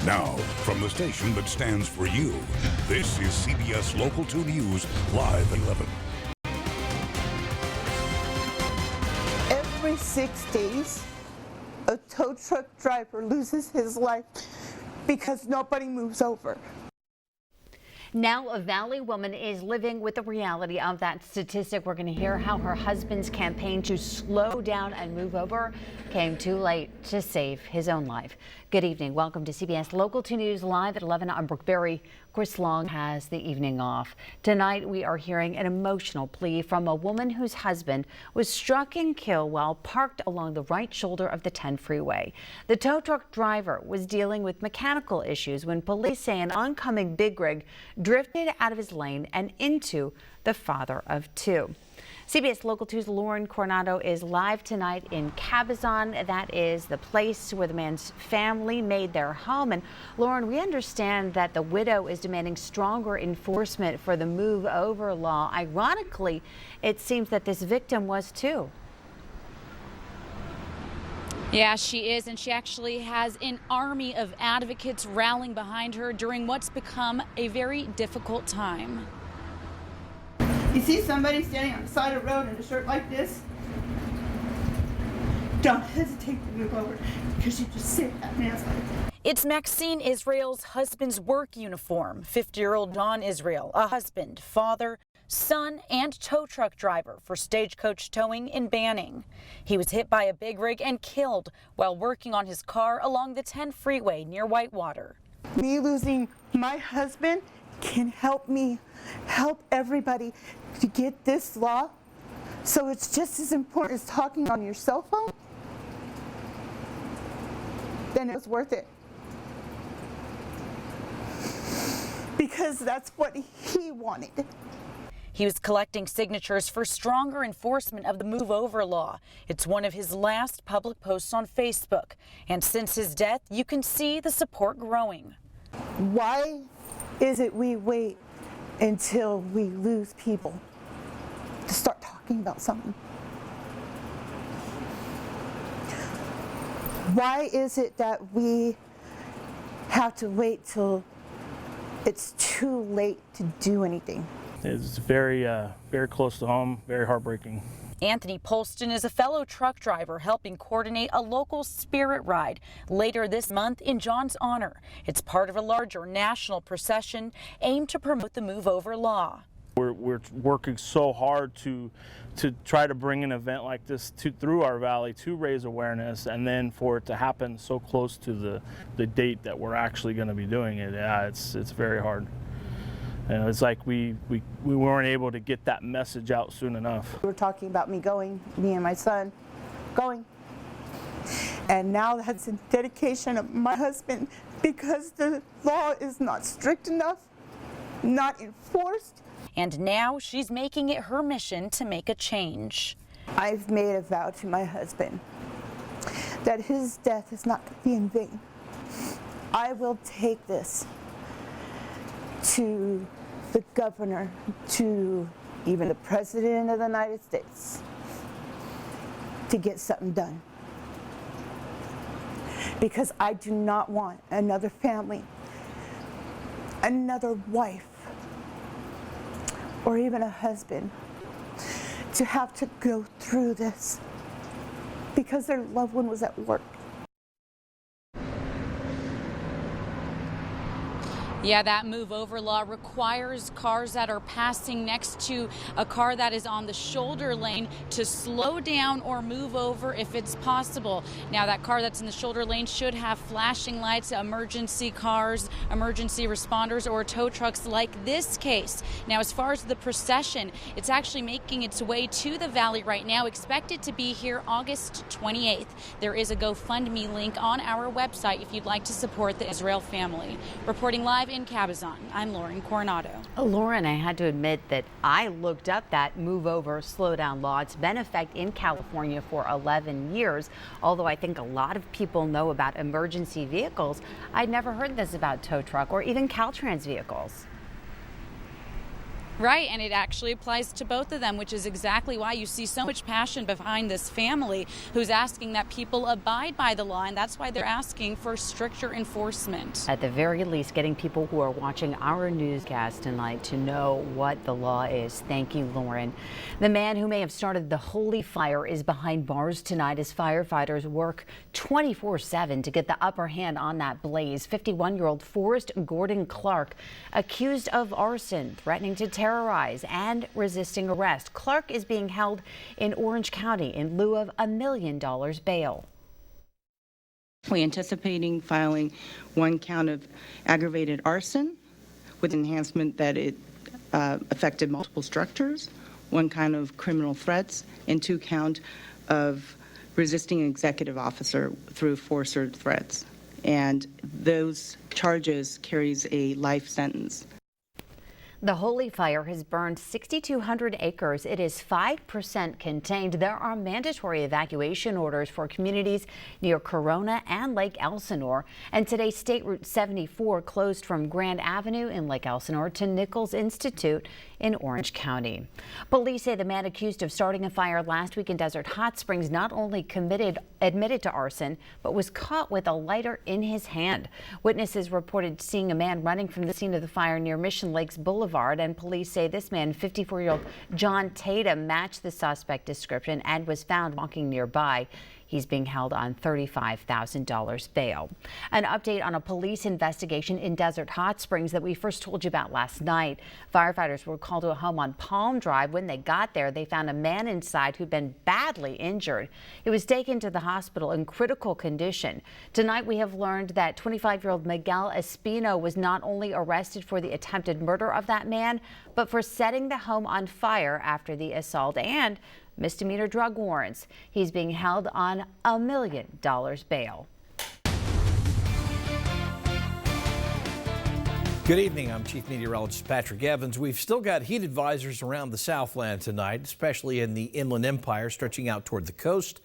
Now, from the station that stands for you, this is CBS Local 2 News, live at 11. Every 6 days, a tow truck driver loses his life because nobody moves over. Now a Valley woman is living with the reality of that statistic. We're going to hear how her husband's campaign to slow down and move over came too late to save his own life. Good evening. Welcome to CBS Local 2 News live at 11. I'm Brooke Berry. Chris Long has the evening off. Tonight we are hearing an emotional plea from a woman whose husband was struck and killed while parked along the right shoulder of the 10 freeway. The tow truck driver was dealing with mechanical issues when police say an oncoming big rig drifted out of his lane and into the father of two. CBS Local 2's Lauren Coronado is live tonight in Cabazon. That is the place where the man's family made their home. And Lauren, we understand that the widow is demanding stronger enforcement for the move over law. Ironically, it seems that this victim was too. Yeah, she is, and she actually has an army of advocates rallying behind her during what's become a very difficult time. You see somebody standing on the side of the road in a shirt like this? Don't hesitate to move over because you just saved that man's life. It's Maxine Israel's husband's work uniform. 50-year-old Don Israel, a husband, father, son, and tow truck driver for Stagecoach Towing in Banning. He was hit by a big rig and killed while working on his car along the 10 freeway near Whitewater. Me losing my husband can help me help everybody to get this law. So it's just as important as talking on your cell phone. Then it was worth it. Because that's what he wanted. He was collecting signatures for stronger enforcement of the move over law. It's one of his last public posts on Facebook. And since his death, you can see the support growing. Why is it we wait until we lose people to start talking about something? Why is it that we have to wait till it's too late to do anything? It's very close to home, very heartbreaking. Anthony Polston is a fellow truck driver helping coordinate a local spirit ride later this month in John's honor. It's part of a larger national procession aimed to promote the move over law. We're working so hard to try to bring an event like this through our valley to raise awareness, and then for it to happen so close to the date that we're actually going to be doing it. Yeah, it's very hard. And it's like we weren't able to get that message out soon enough. We were talking about me going, me and my son going. And now that's a dedication of my husband because the law is not strict enough, not enforced. And now she's making it her mission to make a change. I've made a vow to my husband that his death is not going to be in vain. I will take this to the governor, to even the president of the United States to get something done. Because I do not want another family, another wife, or even a husband to have to go through this because their loved one was at work. Yeah, that move over law requires cars that are passing next to a car that is on the shoulder lane to slow down or move over if it's possible. Now, that car that's in the shoulder lane should have flashing lights, emergency cars, emergency responders, or tow trucks like this case. Now, as far as the procession, it's actually making its way to the valley right now, expected to be here August 28th. There is a GoFundMe link on our website if you'd like to support the Israel family. Reporting live in Cabazon, I'm Lauren Coronado. Lauren, I had to admit that I looked up that move over, slow down law. It's been in effect in California for 11 years. Although I think a lot of people know about emergency vehicles, I'd never heard this about tow truck or even Caltrans vehicles. Right, and it actually applies to both of them, which is exactly why you see so much passion behind this family who's asking that people abide by the law, and that's why they're asking for stricter enforcement. At the very least, getting people who are watching our newscast tonight to know what the law is. Thank you, Lauren. The man who may have started the Holy Fire is behind bars tonight as firefighters work 24/7 to get the upper hand on that blaze. 51-year-old Forrest Gordon Clark, accused of arson, threatening to terrorize, and resisting arrest. Clark is being held in Orange County in lieu of $1 million bail. We're anticipating filing 1 count of aggravated arson with enhancement that it affected multiple structures, 1 count of criminal threats, and 2 count of resisting an executive officer through force or threats. And those charges carries a life sentence. The Holy Fire has burned 6,200 acres. It is 5% contained. There are mandatory evacuation orders for communities near Corona and Lake Elsinore. And today, State Route 74 closed from Grand Avenue in Lake Elsinore to Nichols Institute in Orange County. Police say the man accused of starting a fire last week in Desert Hot Springs not only admitted to arson, but was caught with a lighter in his hand. Witnesses reported seeing a man running from the scene of the fire near Mission Lakes Boulevard, and police say this man, 54-year-old John Tatum, matched the suspect description and was found walking nearby. He's being held on $35,000 bail. An update on a police investigation in Desert Hot Springs that we first told you about last night. Firefighters were called to a home on Palm Drive. When they got there, they found a man inside who'd been badly injured. He was taken to the hospital in critical condition. Tonight, we have learned that 25-year-old Miguel Espino was not only arrested for the attempted murder of that man, but for setting the home on fire after the assault and misdemeanor drug warrants. He's being held on $1 million bail. Good evening. I'm Chief Meteorologist Patrick Evans. We've still got heat advisories around the Southland tonight, especially in the Inland Empire, stretching out toward the coast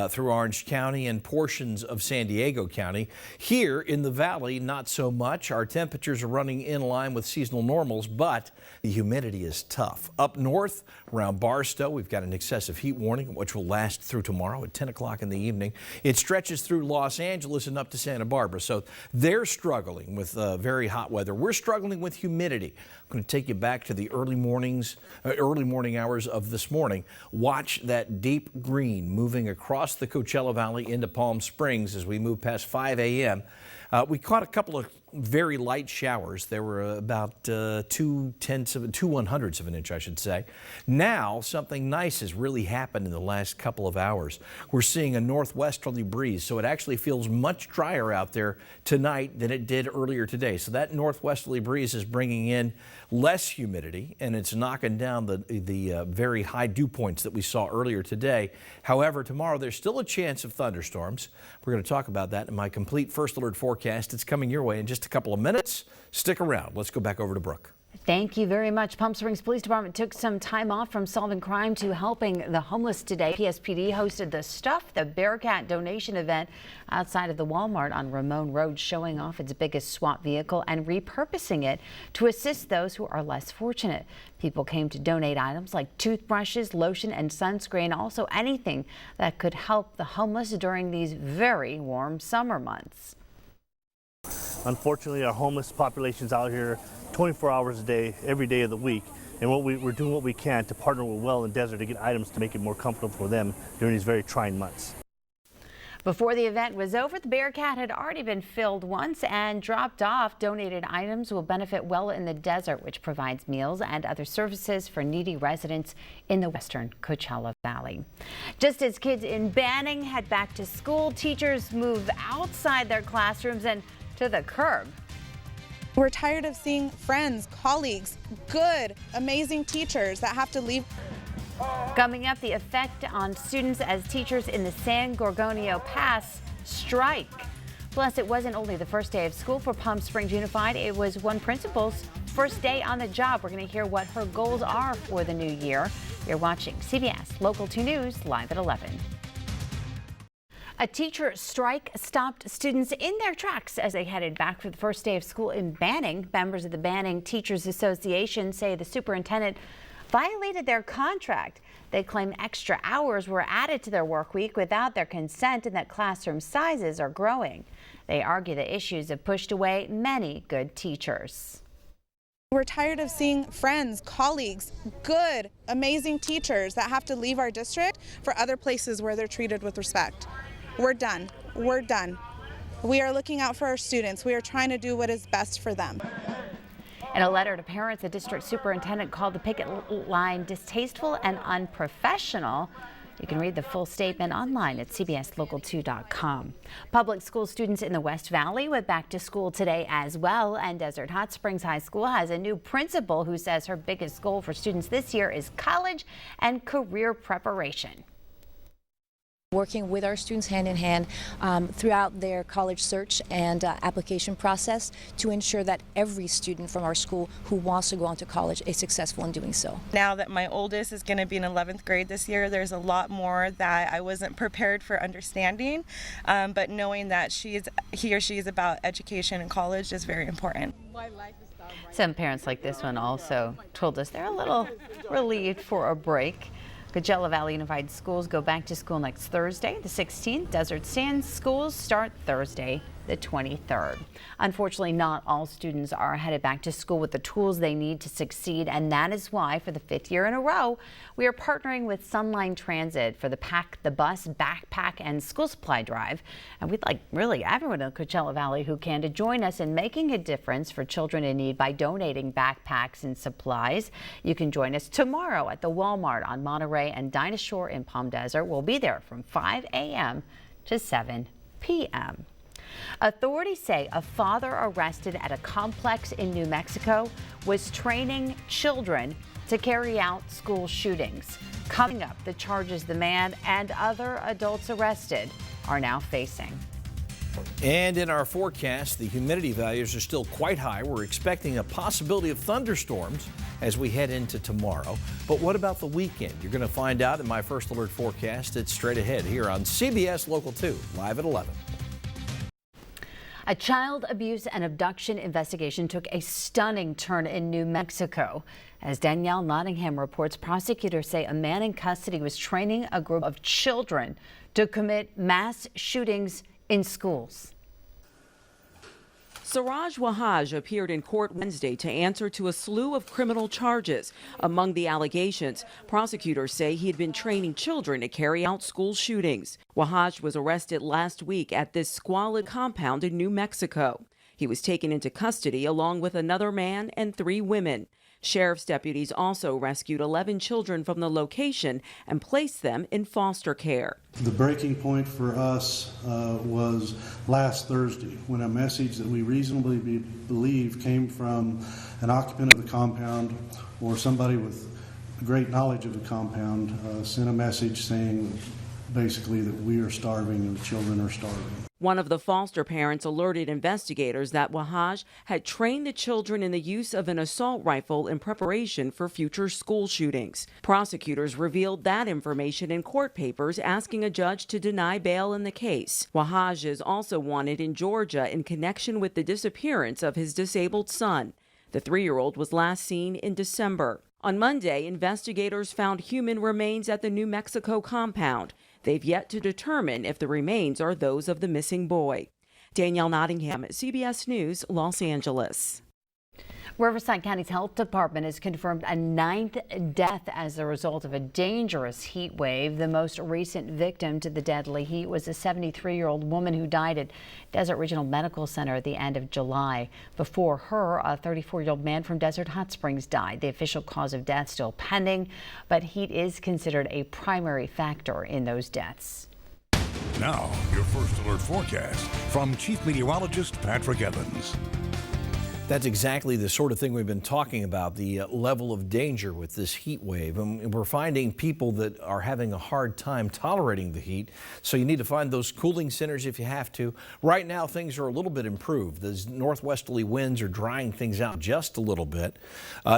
through Orange County and portions of San Diego County. Here in the valley, not so much. Our temperatures are running in line with seasonal normals, but the humidity is tough. Up north around Barstow, we've got an excessive heat warning, which will last through tomorrow at 10 o'clock in the evening. It stretches through Los Angeles and up to Santa Barbara, so they're struggling with very hot weather. We're struggling with humidity. I'm going to take you back to the early morning hours of this morning. Watch that deep green moving across the Coachella Valley into Palm Springs as we move past 5 a.m. We caught a couple of very light showers. There were about 2/100ths of an inch, I should say. Now, something nice has really happened in the last couple of hours. We're seeing a northwesterly breeze, so it actually feels much drier out there tonight than it did earlier today. So that northwesterly breeze is bringing in less humidity, and it's knocking down the very high dew points that we saw earlier today. However, tomorrow there's still a chance of thunderstorms. We're going to talk about that in my complete first alert forecast. It's coming your way in just a couple of minutes. Stick around. Let's go back over to Brooke. Thank you very much. Palm Springs Police Department took some time off from solving crime to helping the homeless today. PSPD hosted the Stuff the Bearcat donation event outside of the Walmart on Ramon Road, showing off its biggest SWAT vehicle and repurposing it to assist those who are less fortunate. People came to donate items like toothbrushes, lotion, and sunscreen, also anything that could help the homeless during these very warm summer months. Unfortunately, our homeless population's out here 24 hours a day, every day of the week. And we're doing what we can to partner with Well and Desert to get items to make it more comfortable for them during these very trying months. Before the event was over, the Bearcat had already been filled once and dropped off. Donated items will benefit Well in the Desert, which provides meals and other services for needy residents in the western Coachella Valley. Just as kids in Banning head back to school, teachers move outside their classrooms and to the curb. We're tired of seeing friends, colleagues, good, amazing teachers that have to leave. Coming up, the effect on students as teachers in the San Gorgonio Pass strike. Plus, it wasn't only the first day of school for Palm Springs Unified. It was one principal's first day on the job. We're going to hear what her goals are for the new year. You're watching CBS Local 2 News live at 11. A teacher strike stopped students in their tracks as they headed back for the first day of school in Banning. Members of the Banning Teachers Association say the superintendent violated their contract. They claim extra hours were added to their work week without their consent and that classroom sizes are growing. They argue the issues have pushed away many good teachers. We're tired of seeing friends, colleagues, good, amazing teachers that have to leave our district for other places where they're treated with respect. We're done. We're done. We are looking out for our students. We are trying to do what is best for them. In a letter to parents, the district superintendent called the picket line distasteful and unprofessional. You can read the full statement online at cbslocal2.com. Public school students in the West Valley went back to school today as well, and Desert Hot Springs High School has a new principal who says her biggest goal for students this year is college and career preparation. Working with our students hand in hand throughout their college search and application process to ensure that every student from our school who wants to go on to college is successful in doing so. Now that my oldest is going to be in 11th grade this year, there's a lot more that I wasn't prepared for understanding, but knowing that he or she is about education and college is very important. Some parents like this one also told us they're a little relieved for a break. Coachella Valley Unified Schools go back to school next Thursday, the 16th. Desert Sands schools start Thursday, the 23rd. Unfortunately, not all students are headed back to school with the tools they need to succeed, and that is why, for the 5th year in a row, we are partnering with Sunline Transit for the Pack the Bus Backpack and School Supply Drive. And we'd like really everyone in Coachella Valley who can to join us in making a difference for children in need by donating backpacks and supplies. You can join us tomorrow at the Walmart on Monterey and Dinah Shore in Palm Desert. We'll be there from 5 a.m. to 7 p.m. Authorities say a father arrested at a complex in New Mexico was training children to carry out school shootings. Coming up, the charges the man and other adults arrested are now facing. And in our forecast, the humidity values are still quite high. We're expecting a possibility of thunderstorms as we head into tomorrow. But what about the weekend? You're going to find out in my First Alert forecast. It's straight ahead here on CBS Local 2, live at 11. A child abuse and abduction investigation took a stunning turn in New Mexico. As Danielle Nottingham reports, prosecutors say a man in custody was training a group of children to commit mass shootings in schools. Siraj Wahaj appeared in court Wednesday to answer to a slew of criminal charges. Among the allegations, prosecutors say he had been training children to carry out school shootings. Wahaj was arrested last week at this squalid compound in New Mexico. He was taken into custody along with another man and 3 women. Sheriff's deputies also rescued 11 children from the location and placed them in foster care. The breaking point for us was last Thursday when a message that we reasonably believe came from an occupant of the compound or somebody with great knowledge of the compound sent a message saying basically that we are starving and the children are starving. One of the foster parents alerted investigators that Wahaj had trained the children in the use of an assault rifle in preparation for future school shootings. Prosecutors revealed that information in court papers, asking a judge to deny bail in the case. Wahaj is also wanted in Georgia in connection with the disappearance of his disabled son. The 3-year-old was last seen in December. On Monday, investigators found human remains at the New Mexico compound. They've yet to determine if the remains are those of the missing boy. Danielle Nottingham, CBS News, Los Angeles. Riverside County's health department has confirmed a 9th death as a result of a dangerous heat wave. The most recent victim to the deadly heat was a 73-year-old woman who died at Desert Regional Medical Center at the end of July. Before her, a 34-year-old man from Desert Hot Springs died. The official cause of death still pending, but heat is considered a primary factor in those deaths. Now, your First Alert forecast from Chief Meteorologist Patrick Evans. That's exactly the sort of thing we've been talking about, the level of danger with this heat wave. And we're finding people that are having a hard time tolerating the heat, so you need to find those cooling centers if you have to. Right now, things are a little bit improved. Those northwesterly winds are drying things out just a little bit.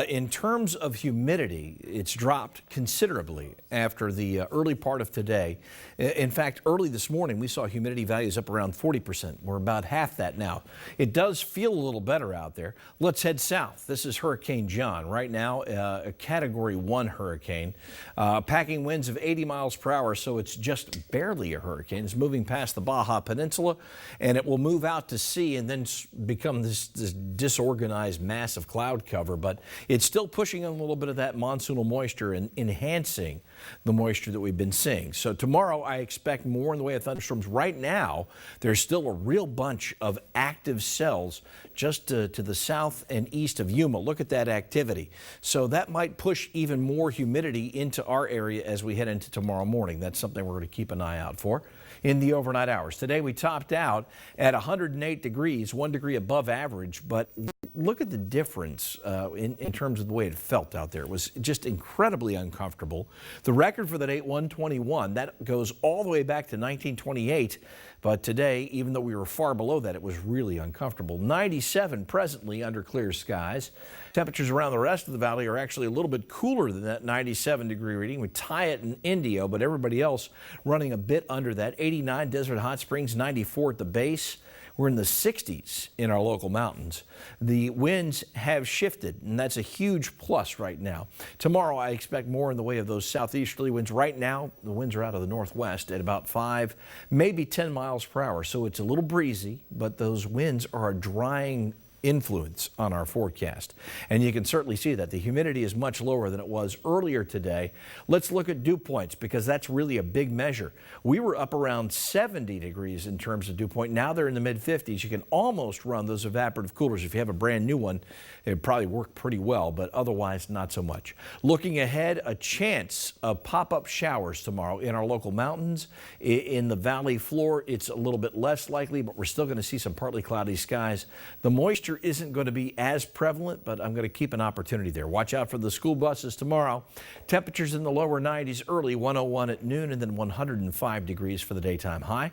In terms of humidity, it's dropped considerably after the early part of today. In fact, early this morning, we saw humidity values up around 40%. We're about half that now. It does feel a little better out there. Let's head south. This is Hurricane John. Right now, a Category 1 hurricane. Packing winds of 80 miles per hour, so it's just barely a hurricane. It's moving past the Baja Peninsula, and it will move out to sea and then become this disorganized mass of cloud cover. But it's still pushing in a little bit of that monsoonal moisture and enhancing the moisture that we've been seeing. So tomorrow, I expect more in the way of thunderstorms. Right now, there's still a real bunch of active cells just to the south and east of Yuma. Look at that activity. So that might push even more humidity into our area as we head into tomorrow morning. That's something we're going to keep an eye out for in the overnight hours. Today we topped out at 108 degrees, 1 degree above average, but look at the difference in terms of the way it felt out there. It was just incredibly uncomfortable. The record for that date, 121, that goes all the way back to 1928. But today, even though we were far below that, it was really uncomfortable. 97 presently under clear skies. Temperatures around the rest of the valley are actually a little bit cooler than that 97-degree reading. We tie it in Indio, but everybody else running a bit under that. 89 Desert Hot Springs, 94 at the base. We're in the 60s in our local mountains. The winds have shifted, and that's a huge plus right now. Tomorrow, I expect more in the way of those southeasterly winds. Right now, the winds are out of the northwest at about 5, maybe 10 miles per hour. So it's a little breezy, but those winds are a drying influence on our forecast. And you can certainly see that the humidity is much lower than it was earlier today. Let's look at dew points, because that's really a big measure. We were up around 70 degrees in terms of dew point. Now they're in the mid-50s. You can almost run those evaporative coolers. If you have a brand new one, it would probably work pretty well, but otherwise not so much. Looking ahead, a chance of pop-up showers tomorrow in our local mountains. In the valley floor, it's a little bit less likely, but we're still going to see some partly cloudy skies. The moisture isn't going to be as prevalent, but I'm going to keep an opportunity there. Watch out for the school buses tomorrow. Temperatures in the lower 90s early, 101 at noon, and then 105 degrees for the daytime high.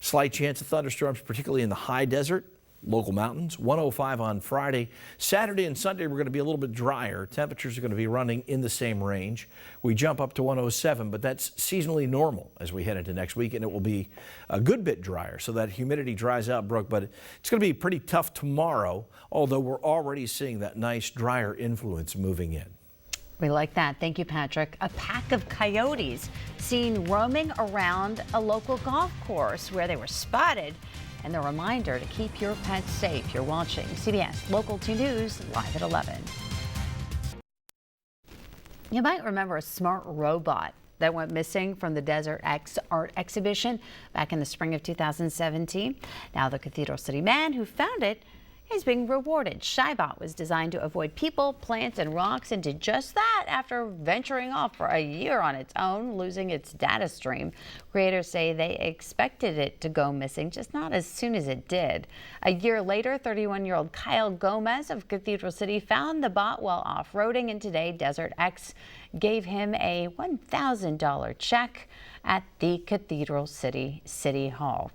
Slight chance of thunderstorms, particularly in the high desert, local mountains. 105 on Friday. Saturday and Sunday, we're going to be a little bit drier. Temperatures are going to be running in the same range. We jump up to 107, but that's seasonally normal as we head into next week, and it will be a good bit drier, so that humidity dries out, Brooke. But it's going to be pretty tough tomorrow, although we're already seeing that nice drier influence moving in. We like that. Thank you, Patrick. A pack of coyotes seen roaming around a local golf course where they were spotted. And the reminder to keep your pets safe. You're watching CBS Local 2 News live at 11. You might remember a smart robot that went missing from the Desert X art exhibition back in the spring of 2017. Now the Cathedral City man who found it is being rewarded. ShyBot was designed to avoid people, plants, and rocks, and did just that after venturing off for a year on its own, losing its data stream. Creators say they expected it to go missing, just not as soon as it did. A year later, 31-year-old Kyle Gomez of Cathedral City found the bot while off-roading, and today Desert X gave him a $1,000 check at the Cathedral City Hall.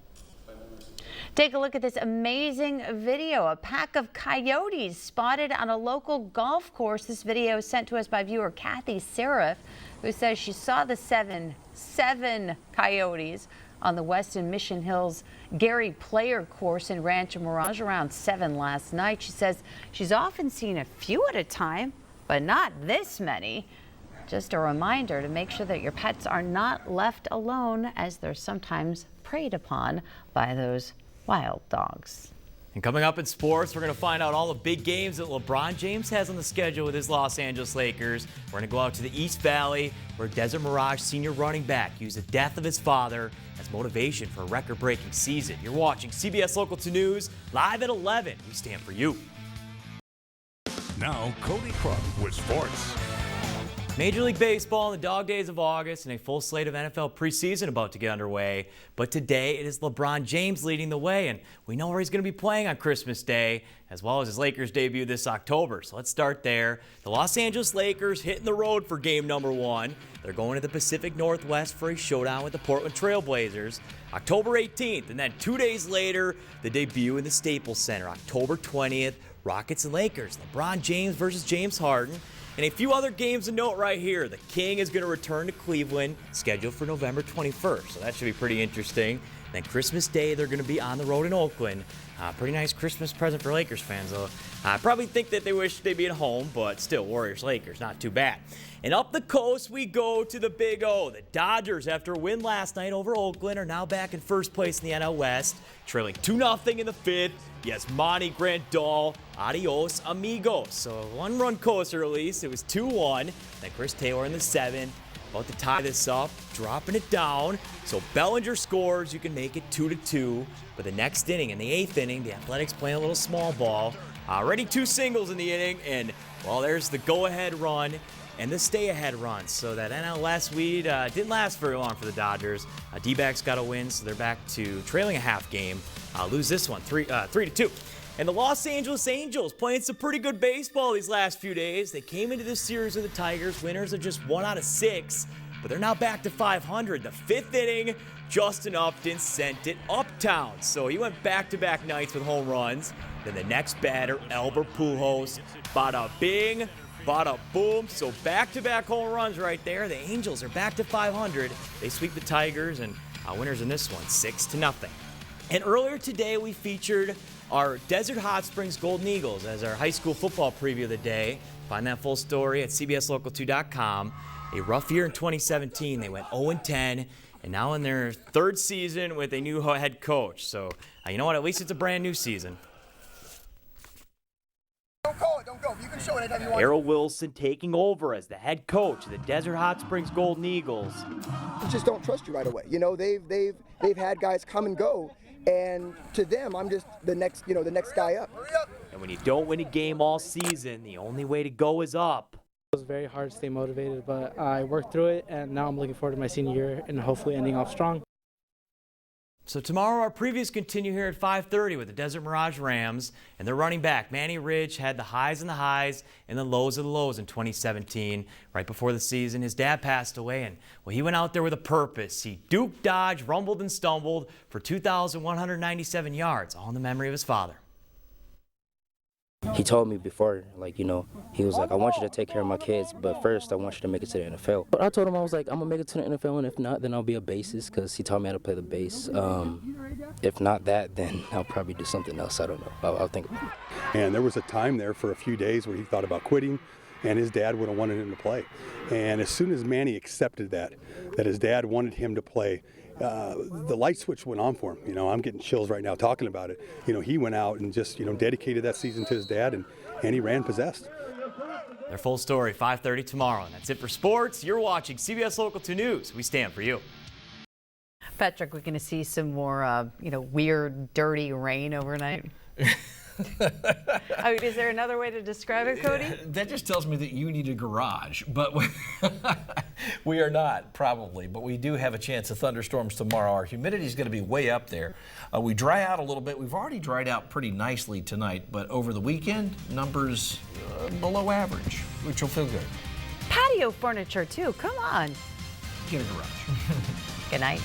Take a look at this amazing video. A pack of coyotes spotted on a local golf course. This video is sent to us by viewer Kathy Seraph, who says she saw the seven coyotes on the Weston Mission Hills Gary Player course in Rancho Mirage around 7 last night. She says she's often seen a few at a time, but not this many. Just a reminder to make sure that your pets are not left alone, as they're sometimes preyed upon by those wild dogs. And coming up in sports, we're going to find out all the big games that LeBron James has on the schedule with his Los Angeles Lakers. We're going to go out to the East Valley, where Desert Mirage senior running back used the death of his father as motivation for a record-breaking season. You're watching CBS Local 2 News live at 11. We stand for you. Now, Cody Crump with sports. Major League Baseball in the dog days of August and a full slate of NFL preseason about to get underway. But today it is LeBron James leading the way, and we know where he's going to be playing on Christmas Day, as well as his Lakers debut this October. So let's start there. The Los Angeles Lakers hitting the road for game number 1. They're going to the Pacific Northwest for a showdown with the Portland Trail Blazers October 18th. And then 2 days later, the debut in the Staples Center, October 20th, Rockets and Lakers. LeBron James versus James Harden. And a few other games to note right here. The King is going to return to Cleveland, scheduled for November 21st. So that should be pretty interesting. Then Christmas Day, they're going to be on the road in Oakland. Pretty nice Christmas present for Lakers fans, though. I probably think that they wish they'd be at home, but still, Warriors-Lakers, not too bad. And up the coast, we go to the Big O. The Dodgers, after a win last night over Oakland, are now back in first place in the NL West, trailing 2-0 in the 5th. Yes, Monty Grandal, adios, amigos. So a one-run coaster, at least. It was 2-1. Then Chris Taylor in the 7th. About to tie this up, dropping it down. So Bellinger scores, you can make it 2-2. But the next inning, in the 8th inning, the Athletics playing a little small ball. Already 2 singles in the inning, and, well, there's the go-ahead run and the stay-ahead run. So that NL West lead didn't last very long for the Dodgers. D-backs got a win, so they're back to trailing a half game. Lose this one, 3-2. And the Los Angeles Angels playing some pretty good baseball these last few days. They came into this series with the Tigers, winners of just 1 out of 6, but they're now back to 500. The 5th inning, Justin Upton sent it uptown. So he went back-to-back nights with home runs. Then the next batter, Albert Pujols, bada bing, bada boom. So back-to-back home runs right there. The Angels are back to 500. They sweep the Tigers, and winners in this one, 6-0. And earlier today, we featured our Desert Hot Springs Golden Eagles as our high school football preview of the day. Find that full story at cbslocal2.com. A rough year in 2017. They went 0-10, and now in their 3rd season with a new head coach. So, you know what? At least it's a brand new season. Don't call it. Don't go. You can show it anytime you want. Errol Wilson taking over as the head coach of the Desert Hot Springs Golden Eagles. Just don't trust you right away. You know, they've had guys come and go. And to them, I'm just the next guy up. And when you don't win a game all season, the only way to go is up. It was very hard to stay motivated, but I worked through it, and now I'm looking forward to my senior year and hopefully ending off strong. So tomorrow our previews continue here at 5:30 with the Desert Mirage Rams and their running back, Manny Ridge, had the highs and the highs and the lows of the lows in 2017. Right before the season, his dad passed away, and he went out there with a purpose. He duked, dodged, rumbled, and stumbled for 2,197 yards, all in the memory of his father. He told me before, he was like, I want you to take care of my kids, but first I want you to make it to the NFL. But I told him, I was like, I'm going to make it to the NFL, and if not, then I'll be a bassist, because he taught me how to play the bass. If not that, then I'll probably do something else. I don't know. I'll think about it. And there was a time there for a few days where he thought about quitting, and his dad would have wanted him to play. And as soon as Manny accepted that his dad wanted him to play, the light switch went on for him. I'm getting chills right now talking about it. He went out and just, dedicated that season to his dad, and he ran possessed. Their full story, 5:30 tomorrow. And that's it for sports. You're watching CBS Local 2 News. We stand for you. Patrick, we're going to see some more, weird, dirty rain overnight. I mean, is there another way to describe it, Cody? That just tells me that you need a garage, but we are not, probably. But we do have a chance of thunderstorms tomorrow. Our humidity is going to be way up there. We dry out a little bit. We've already dried out pretty nicely tonight, but over the weekend, numbers below average, which will feel good. Patio furniture, too. Come on. Get a garage. Good night.